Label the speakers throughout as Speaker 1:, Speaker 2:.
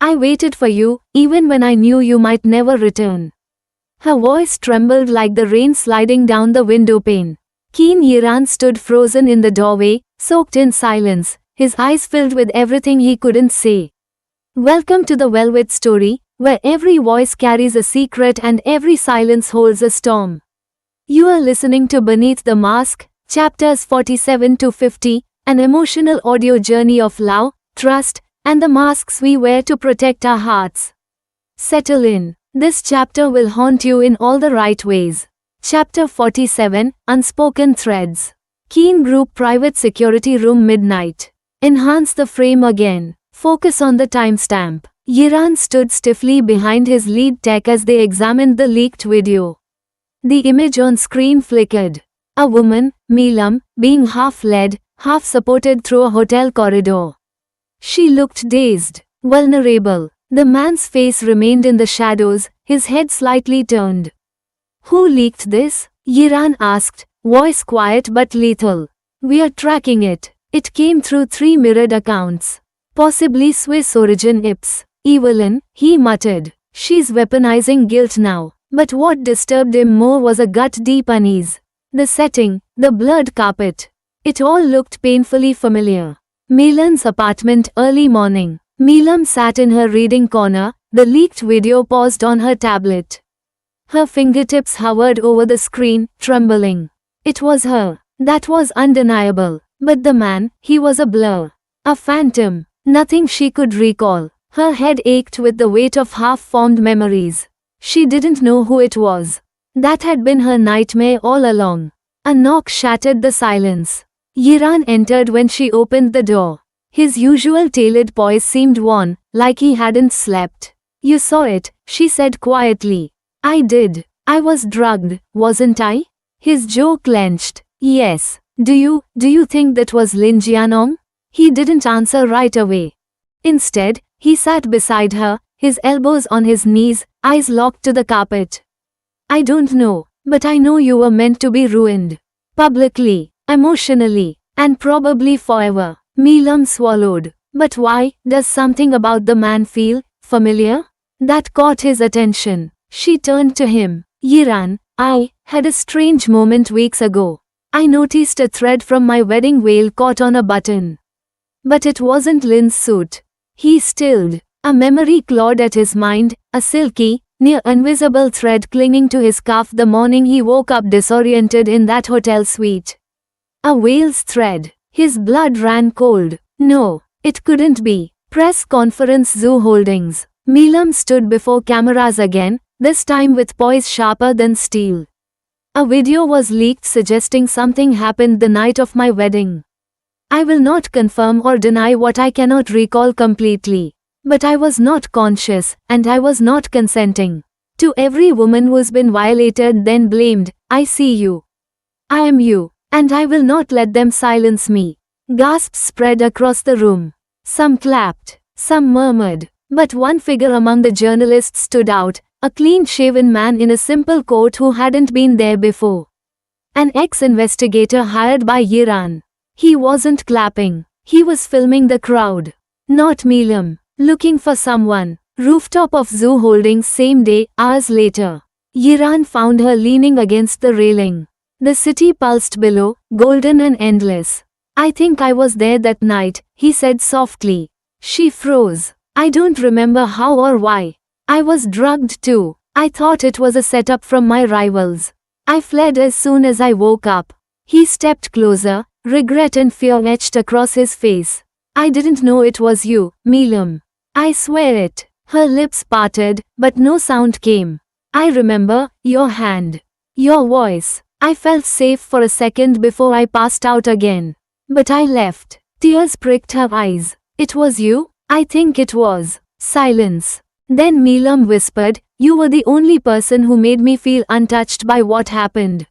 Speaker 1: I waited for you, even when I knew you might never return. Her voice trembled like the rain sliding down the window pane. Keen Yiran stood frozen in the doorway, soaked in silence, his eyes filled with everything he couldn't say. Welcome to the Velvet Story, where every voice carries a secret and every silence holds a storm. You are listening to Beneath the Mask, chapters 47 to 50, an emotional audio journey of love, trust, and the masks we wear to protect our hearts. Settle in. This chapter will haunt you in all the right ways. Chapter 47, Unspoken Threads. Keen Group Private Security Room Midnight. Enhance the frame again. Focus on the timestamp. Yiran stood stiffly behind his lead tech as they examined the leaked video. The image on screen flickered. A woman, Milam, being half-led, half-supported through a hotel corridor. She looked dazed, vulnerable. The man's face remained in the shadows, his head slightly turned. Who leaked this? Yiran asked, voice quiet but lethal. We are tracking it. It came through 3 mirrored accounts. Possibly Swiss origin Ips. Evelyn, he muttered. She's weaponizing guilt now. But what disturbed him more was a gut-deep unease. The setting, the blurred carpet. It all looked painfully familiar. Milan's apartment, early morning. Milam sat in her reading corner, the leaked video paused on her tablet. Her fingertips hovered over the screen, trembling. It was her. That was undeniable. But the man, he was a blur. A phantom. Nothing she could recall. Her head ached with the weight of half-formed memories. She didn't know who it was. That had been her nightmare all along. A knock shattered the silence. Yiran entered when she opened the door. His usual tailored poise seemed worn, like he hadn't slept. You saw it, she said quietly. I did. I was drugged, wasn't I? His jaw clenched. Yes. Do you think that was Lin Jianong? He didn't answer right away. Instead, he sat beside her, his elbows on his knees, eyes locked to the carpet. I don't know, but I know you were meant to be ruined. Publicly, emotionally, and probably forever. Milam swallowed. But why? Does something about the man feel familiar? That caught his attention. She turned to him. Yiran, I had a strange moment weeks ago. I noticed a thread from my wedding veil caught on a button. But it wasn't Lin's suit. He stilled. A memory clawed at his mind, a silky, near invisible thread clinging to his cuff the morning he woke up disoriented in that hotel suite. A veil's thread. His blood ran cold. No, it couldn't be. Press conference Zoo Holdings. Milam stood before cameras again, this time with poise sharper than steel. A video was leaked suggesting something happened the night of my wedding. I will not confirm or deny what I cannot recall completely. But I was not conscious, and I was not consenting. To every woman who's been violated then blamed, I see you. I am you, and I will not let them silence me. Gasps spread across the room. Some clapped, some murmured, but one figure among the journalists stood out, a clean-shaven man in a simple coat who hadn't been there before. An ex-investigator hired by Yiran. He wasn't clapping. He was filming the crowd. Not Milam. Looking for someone. Rooftop of Zoo Holdings same day, hours later. Yiran found her leaning against the railing. The city pulsed below, golden and endless. I think I was there that night, he said softly. She froze. I don't remember how or why. I was drugged too. I thought it was a setup from my rivals. I fled as soon as I woke up. He stepped closer, regret and fear etched across his face. I didn't know it was you, Milam. I swear it. Her lips parted, but no sound came. I remember, your hand. Your voice. I felt safe for a second before I passed out again. But I left. Tears pricked her eyes. It was you? I think it was. Silence. Then Milam whispered, you were the only person who made me feel untouched by what happened.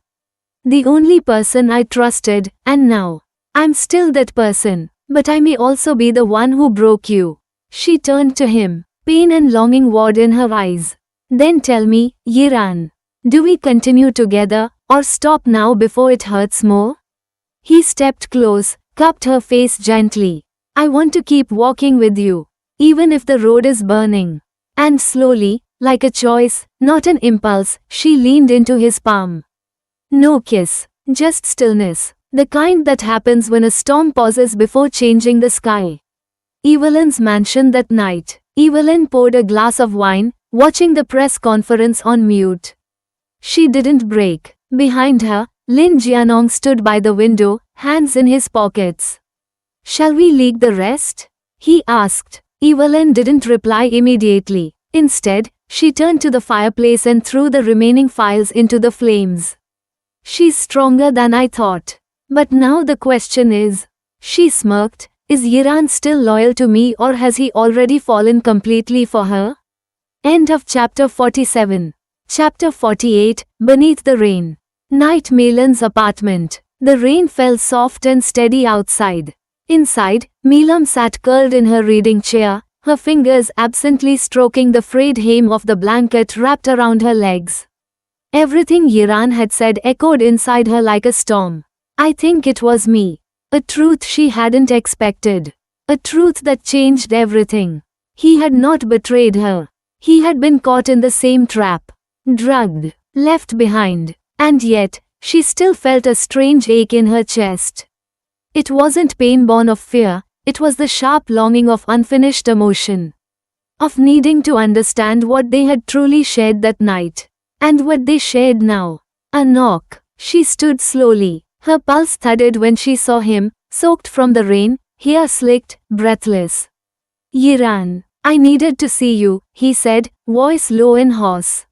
Speaker 1: The only person I trusted, and now. I'm still that person, but I may also be the one who broke you. She turned to him, pain and longing warred in her eyes. Then tell me, Yiran. Do we continue together, or stop now before it hurts more? He stepped close, cupped her face gently. I want to keep walking with you. even if the road is burning. And slowly, like a choice, not an impulse, she leaned into his palm. No kiss, just stillness, the kind that happens when a storm pauses before changing the sky. Evelyn's mansion that night. Evelyn poured a glass of wine, watching the press conference on mute. She didn't break. Behind her, Lin Jianong stood by the window, hands in his pockets. "Shall we leak the rest?" he asked. Evelyn didn't reply immediately. Instead, she turned to the fireplace and threw the remaining files into the flames. "She's stronger than I thought. But now the question is," she smirked, "is Yiran still loyal to me or has he already fallen completely for her?" End of chapter 47. Chapter 48, Beneath the Rain. Night. Milan's apartment. The rain fell soft and steady outside. Inside, Milam sat curled in her reading chair, her fingers absently stroking the frayed hem of the blanket wrapped around her legs. Everything Yiran had said echoed inside her like a storm. I think it was me. A truth she hadn't expected. A truth that changed everything. He had not betrayed her. He had been caught in the same trap. Drugged. Left behind. And yet, she still felt a strange ache in her chest. It wasn't pain born of fear, it was the sharp longing of unfinished emotion. Of needing to understand what they had truly shared that night. And what they shared now. A knock. She stood slowly. Her pulse thudded when she saw him, soaked from the rain, hair slicked, breathless. "Yiran, I needed to see you," he said, voice low and hoarse.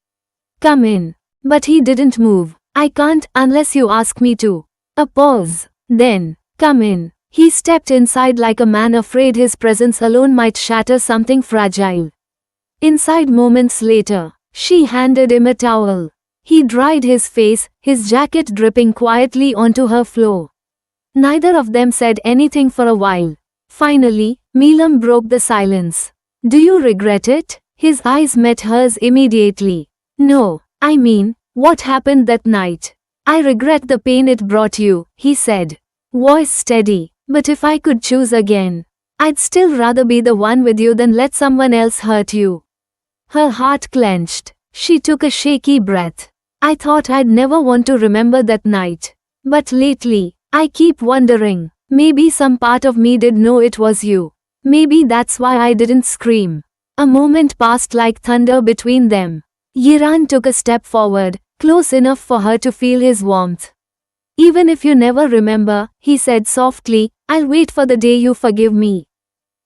Speaker 1: "Come in." But he didn't move. "I can't unless you ask me to." A pause. Then, "Come in." He stepped inside like a man afraid his presence alone might shatter something fragile. Inside moments later, she handed him a towel. He dried his face, his jacket dripping quietly onto her floor. Neither of them said anything for a while. Finally, Milam broke the silence. "Do you regret it?" His eyes met hers immediately. "No, I mean, what happened that night. I regret the pain it brought you," he said. Voice steady. "But if I could choose again, I'd still rather be the one with you than let someone else hurt you." Her heart clenched. She took a shaky breath. "I thought I'd never want to remember that night. But lately, I keep wondering, maybe some part of me did know it was you. Maybe that's why I didn't scream." A moment passed like thunder between them. Yiran took a step forward, close enough for her to feel his warmth. "Even if you never remember," he said softly, "I'll wait for the day you forgive me."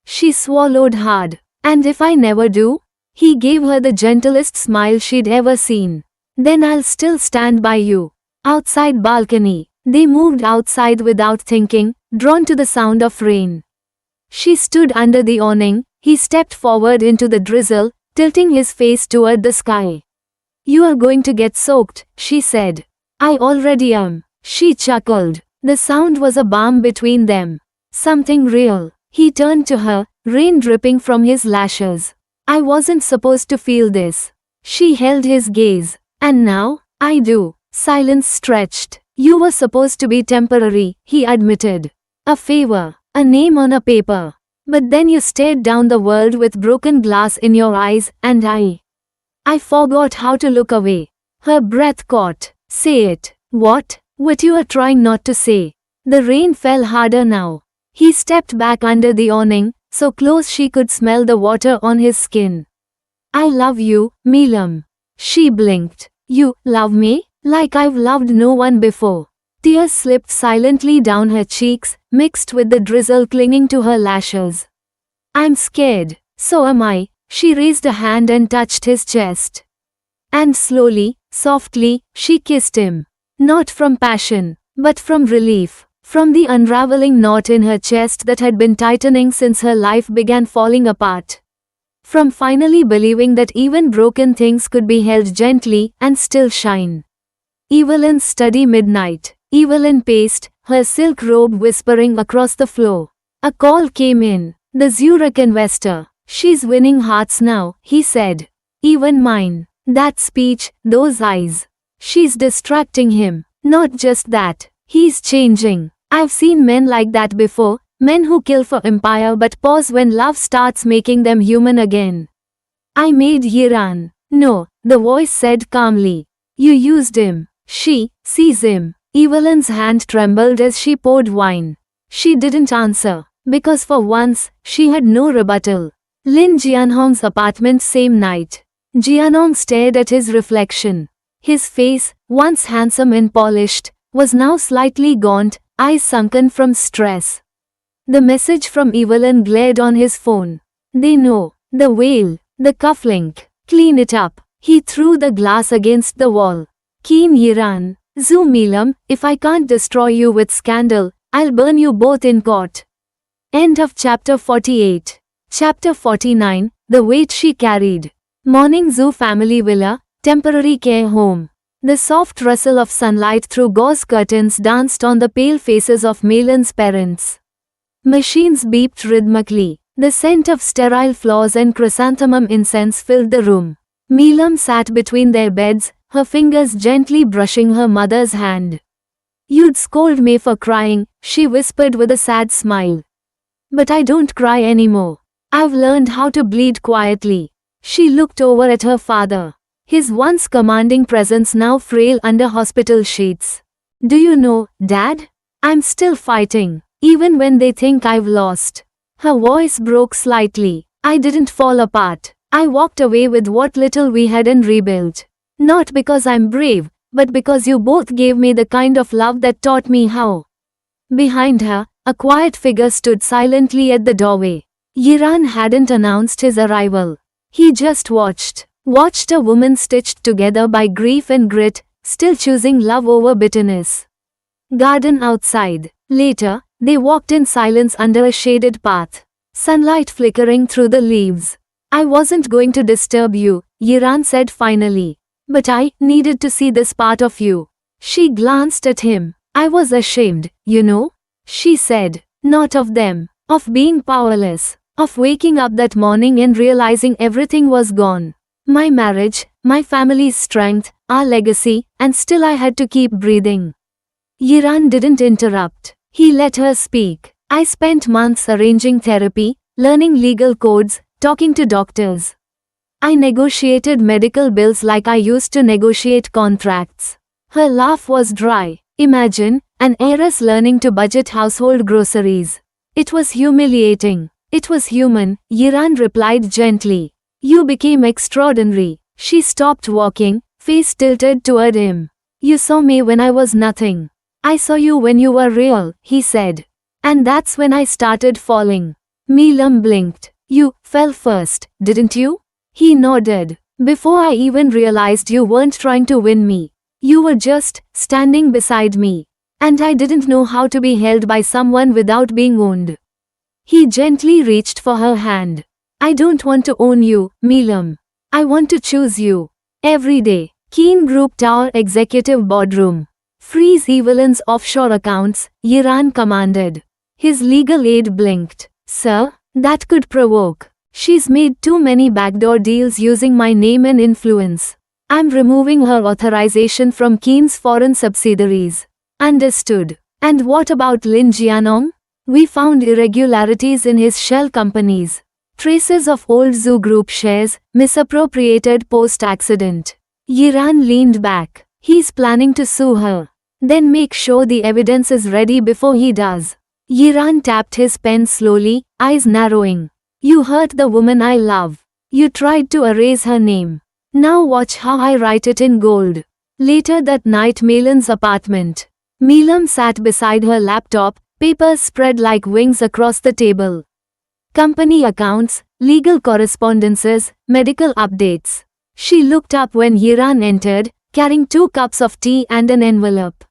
Speaker 1: She swallowed hard. "And if I never do?" He gave her the gentlest smile she'd ever seen. "Then I'll still stand by you." Outside balcony. They moved outside without thinking, drawn to the sound of rain. She stood under the awning, he stepped forward into the drizzle, tilting his face toward the sky. "You are going to get soaked," she said. "I already am." She chuckled. The sound was a balm between them. Something real. He turned to her, rain dripping from his lashes. "I wasn't supposed to feel this." She held his gaze. "And now, I do." Silence stretched. "You were supposed to be temporary," he admitted. "A favor, a name on a paper. But then you stared down the world with broken glass in your eyes, and I forgot how to look away." Her breath caught. "Say it." What you are trying not to say." The rain fell harder now. He stepped back under the awning, so close she could smell the water on his skin. "I love you, Milam." She blinked. "You love me?" "Like I've loved no one before." Tears slipped silently down her cheeks, mixed with the drizzle clinging to her lashes. "I'm scared." "So am I." She raised a hand and touched his chest. And slowly, softly, she kissed him. Not from passion, but from relief. From the unraveling knot in her chest that had been tightening since her life began falling apart. From finally believing that even broken things could be held gently and still shine. Evelyn's study. Midnight. Evelyn paced, her silk robe whispering across the floor. A call came in. The Zurich investor. "She's winning hearts now," he said. "Even mine." That speech, those eyes. She's distracting him. Not just that. He's changing. I've seen men like that before, Men who kill for empire but pause when love starts making them human again. I made Yiran. No, the voice said calmly. You used him. She sees him. Evelyn's hand trembled as she poured wine. She didn't answer, because for once, she had no rebuttal. Lin Jianhong's apartment same night. Jianhong stared at his reflection. His face, once handsome and polished, was now slightly gaunt, eyes sunken from stress. The message from Evelyn glared on his phone. They know. The whale. The cufflink. Clean it up. He threw the glass against the wall. Keen Yiran. Zhu Milam, if I can't destroy you with scandal, I'll burn you both in court. End of chapter 48. Chapter 49, The Weight She Carried. Morning Zhu family villa, temporary care home. The soft rustle of sunlight through gauze curtains danced on the pale faces of Melan's parents. Machines beeped rhythmically. The scent of sterile floors and chrysanthemum incense filled the room. Melam sat between their beds, her fingers gently brushing her mother's hand. You'd scold me for crying, she whispered with a sad smile. But I don't cry anymore. I've learned how to bleed quietly. She looked over at her father. His once commanding presence now frail under hospital sheets. Do you know, Dad? I'm still fighting, even when they think I've lost. Her voice broke slightly. I didn't fall apart. I walked away with what little we had and rebuilt. Not because I'm brave, but because you both gave me the kind of love that taught me how. Behind her, a quiet figure stood silently at the doorway. Yiran hadn't announced his arrival. He just watched a woman stitched together by grief and grit, still choosing love over bitterness. Garden outside. Later, they walked in silence under a shaded path. Sunlight flickering through the leaves. I wasn't going to disturb you, Yiran said finally. But I needed to see this part of you. She glanced at him. I was ashamed, you know? She said. Not of them. Of being powerless. Of waking up that morning and realizing everything was gone. My marriage, my family's strength, our legacy, and still I had to keep breathing. Yiran didn't interrupt. He let her speak. I spent months arranging therapy, learning legal codes, talking to doctors. I negotiated medical bills like I used to negotiate contracts. Her laugh was dry. Imagine, an heiress learning to budget household groceries. It was humiliating. It was human, Yiran replied gently. You became extraordinary. She stopped walking, face tilted toward him. You saw me when I was nothing. I saw you when you were real, he said. And that's when I started falling. Melam blinked. You fell first, didn't you? He nodded. Before I even realized you weren't trying to win me. You were just standing beside me. And I didn't know how to be held by someone without being owned. He gently reached for her hand. I don't want to own you, Melam. I want to choose you. Every day. Keen Group Tower Executive Boardroom. Freeze Evelyn's offshore accounts, Yiran commanded. His legal aide blinked. Sir, that could provoke. She's made too many backdoor deals using my name and influence. I'm removing her authorization from Keen's foreign subsidiaries. Understood. And what about Lin Jianong? We found irregularities in his shell companies. Traces of old Zhu Group shares, misappropriated post-accident. Yiran leaned back. He's planning to sue her. Then make sure the evidence is ready before he does. Yiran tapped his pen slowly, eyes narrowing. You hurt the woman I love. You tried to erase her name. Now watch how I write it in gold. Later that night, Melan's apartment. Melam sat beside her laptop, papers spread like wings across the table. Company accounts, legal correspondences, medical updates. She looked up when Yiran entered, carrying 2 cups of tea and an envelope.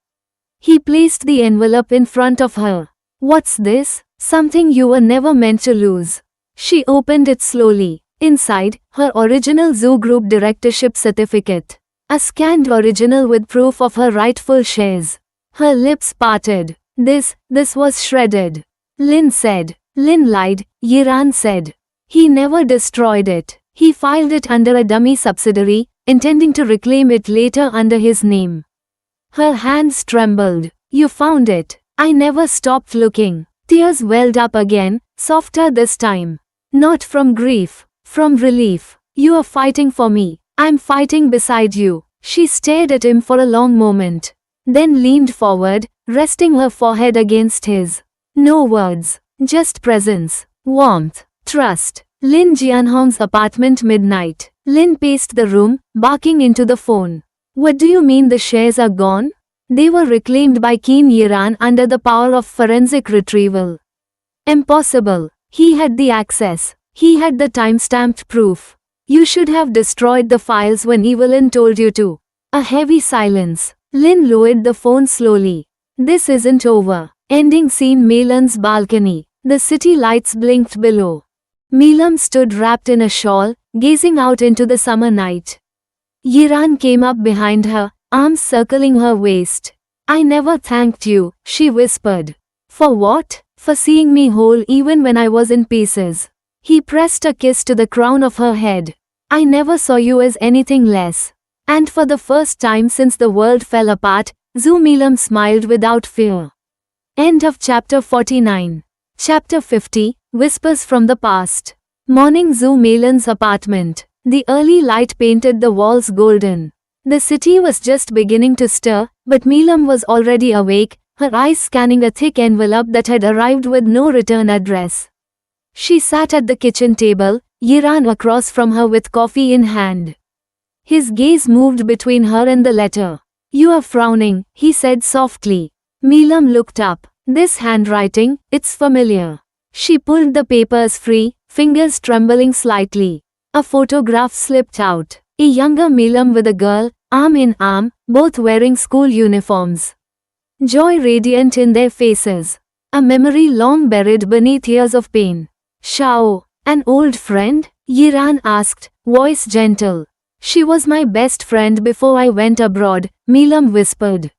Speaker 1: He placed the envelope in front of her. What's this? Something you were never meant to lose. She opened it slowly. Inside, her original Zhu Group directorship certificate. A scanned original with proof of her rightful shares. Her lips parted. This was shredded. Lin said. Lin lied, Yiran said. He never destroyed it. He filed it under a dummy subsidiary, intending to reclaim it later under his name. Her hands trembled. You found it. I never stopped looking. Tears welled up again, softer this time. Not from grief, from relief. You are fighting for me. I'm fighting beside you. She stared at him for a long moment. Then leaned forward, resting her forehead against his. No words, just presence, warmth, trust. Lin Jianhong's apartment midnight. Lin paced the room, barking into the phone. What do you mean the shares are gone? They were reclaimed by Qin Yiran under the power of forensic retrieval. Impossible. He had the access. He had the time-stamped proof. You should have destroyed the files when Evelyn told you to. A heavy silence. Lin lowered the phone slowly. This isn't over. Ending scene. Melan's balcony. The city lights blinked below. Melam stood wrapped in a shawl, gazing out into the summer night. Yiran came up behind her, arms circling her waist. I never thanked you, she whispered. For what? For seeing me whole even when I was in pieces. He pressed a kiss to the crown of her head. I never saw you as anything less. And for the first time since the world fell apart, Zhu Melam smiled without fear. End of chapter 49. Chapter 50, Whispers from the Past. Morning. Zhu Melan's apartment. The early light painted the walls golden. The city was just beginning to stir, but Melam was already awake, her eyes scanning a thick envelope that had arrived with no return address. She sat at the kitchen table, Yiran across from her with coffee in hand. His gaze moved between her and the letter. You are frowning, he said softly. Melam looked up. This handwriting, it's familiar. She pulled the papers free, fingers trembling slightly. A photograph slipped out. A younger Melam with a girl, arm in arm, both wearing school uniforms. Joy radiant in their faces. A memory long buried beneath years of pain. Shao, an old friend? Yiran asked, voice gentle. She was my best friend before I went abroad, Melam whispered.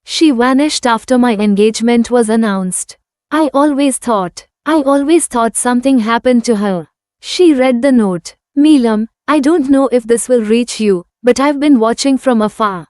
Speaker 1: She vanished after my engagement was announced. I always thought something happened to her. She read the note. Melam, I don't know if this will reach you, but I've been watching from afar.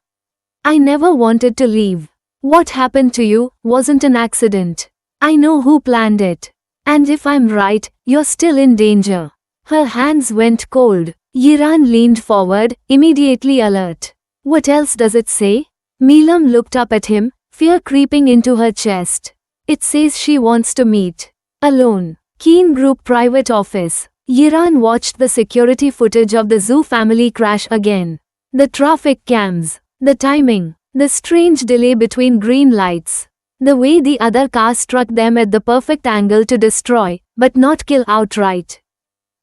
Speaker 1: I never wanted to leave. What happened to you wasn't an accident. I know who planned it. And if I'm right, you're still in danger. Her hands went cold. Yiran leaned forward, immediately alert. What else does it say? Melam looked up at him, fear creeping into her chest. It says she wants to meet. Alone. Keen Group private office. Yiran watched the security footage of the Zhu family crash again. The traffic cams. The timing. The strange delay between green lights. The way the other car struck them at the perfect angle to destroy, but not kill outright.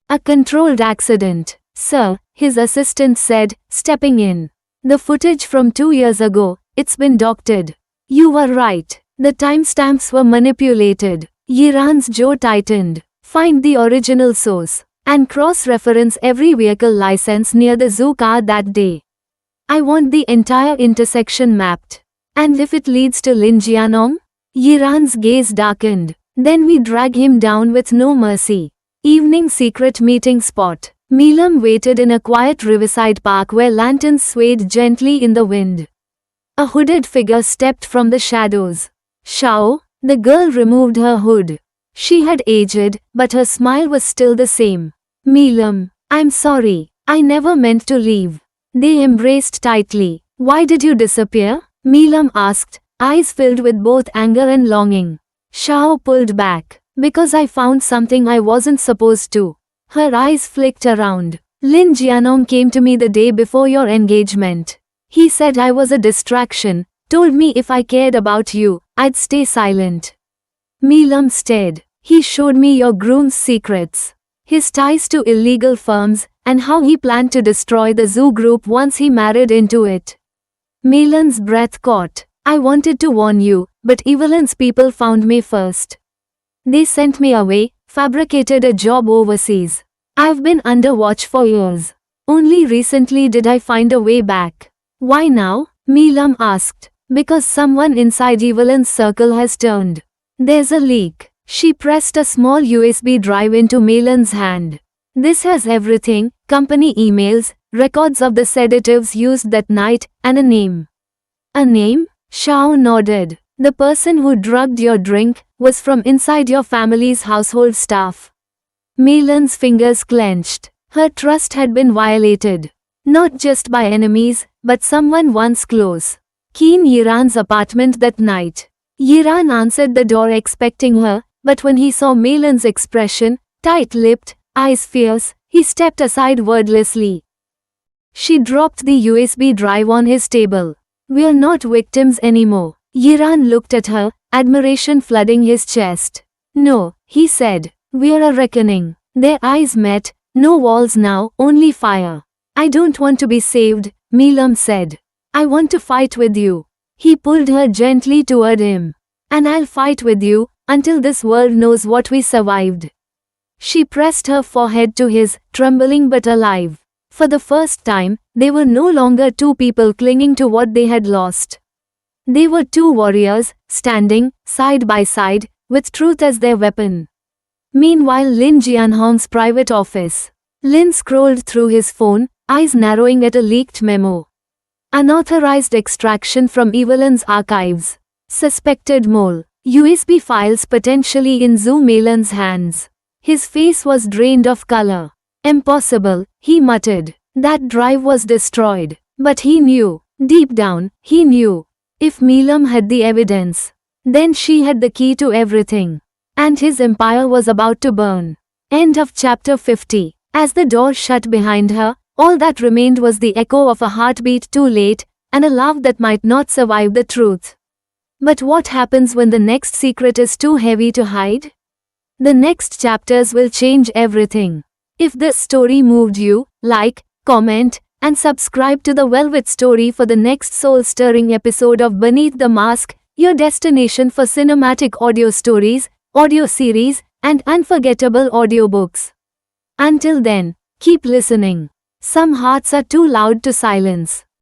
Speaker 1: A controlled accident, sir, his assistant said, stepping in. The footage from 2 years ago, it's been doctored. You were right. The timestamps were manipulated. Yiran's jaw tightened. Find the original source. And cross-reference every vehicle license near the Zhu car that day. I want the entire intersection mapped. And if it leads to Lin Jianhong? Yiran's gaze darkened. Then we drag him down with no mercy. Evening secret meeting spot. Melam waited in a quiet riverside park where lanterns swayed gently in the wind. A hooded figure stepped from the shadows. Shao? The girl removed her hood. She had aged, but her smile was still the same. Melam, I'm sorry. I never meant to leave. They embraced tightly. Why did you disappear? Melam asked, eyes filled with both anger and longing. Shao pulled back. Because I found something I wasn't supposed to. Her eyes flicked around. Lin Jianhong came to me the day before your engagement. He said I was a distraction, told me if I cared about you, I'd stay silent. Melam stared. He showed me your groom's secrets. His ties to illegal firms, and how he planned to destroy the Zhu group once he married into it. Melan's breath caught. I wanted to warn you, but Evelyn's people found me first. They sent me away, fabricated a job overseas. I've been under watch for years. Only recently did I find a way back. Why now? Melam asked. Because someone inside Evelyn's circle has turned. There's a leak. She pressed a small USB drive into Melan's hand. This has everything, company emails, records of the sedatives used that night, and a name. A name? Shao nodded. The person who drugged your drink was from inside your family's household staff. Melan's fingers clenched. Her trust had been violated. Not just by enemies, but someone once close. Keen Yiran's apartment that night. Yiran answered the door expecting her, but when he saw Melan's expression, tight-lipped, eyes fierce, he stepped aside wordlessly. She dropped the USB drive on his table. "We're not victims anymore." Yiran looked at her, admiration flooding his chest. "No," he said. "We're a reckoning." Their eyes met, no walls now, only fire. "I don't want to be saved," Melam said. "I want to fight with you." He pulled her gently toward him. "And I'll fight with you, until this world knows what we survived." She pressed her forehead to his, trembling but alive. For the first time, they were no longer two people clinging to what they had lost. They were two warriors, standing, side by side, with truth as their weapon. Meanwhile, Lin Jianhong's private office. Lin scrolled through his phone, eyes narrowing at a leaked memo. Unauthorized extraction from Evelyn's archives. Suspected mole. USB files potentially in Zhu Melan's hands. His face was drained of color. "Impossible," he muttered. That drive was destroyed. But he knew. Deep down, he knew. If Melam had the evidence, then she had the key to everything. And his empire was about to burn. End of chapter 50. As the door shut behind her, all that remained was the echo of a heartbeat too late, and a love that might not survive the truth. But what happens when the next secret is too heavy to hide? The next chapters will change everything. If this story moved you, like, comment, and subscribe to the Velvet Story for the next soul-stirring episode of Beneath the Mask, your destination for cinematic audio stories, audio series, and unforgettable audiobooks. Until then, keep listening. Some hearts are too loud to silence.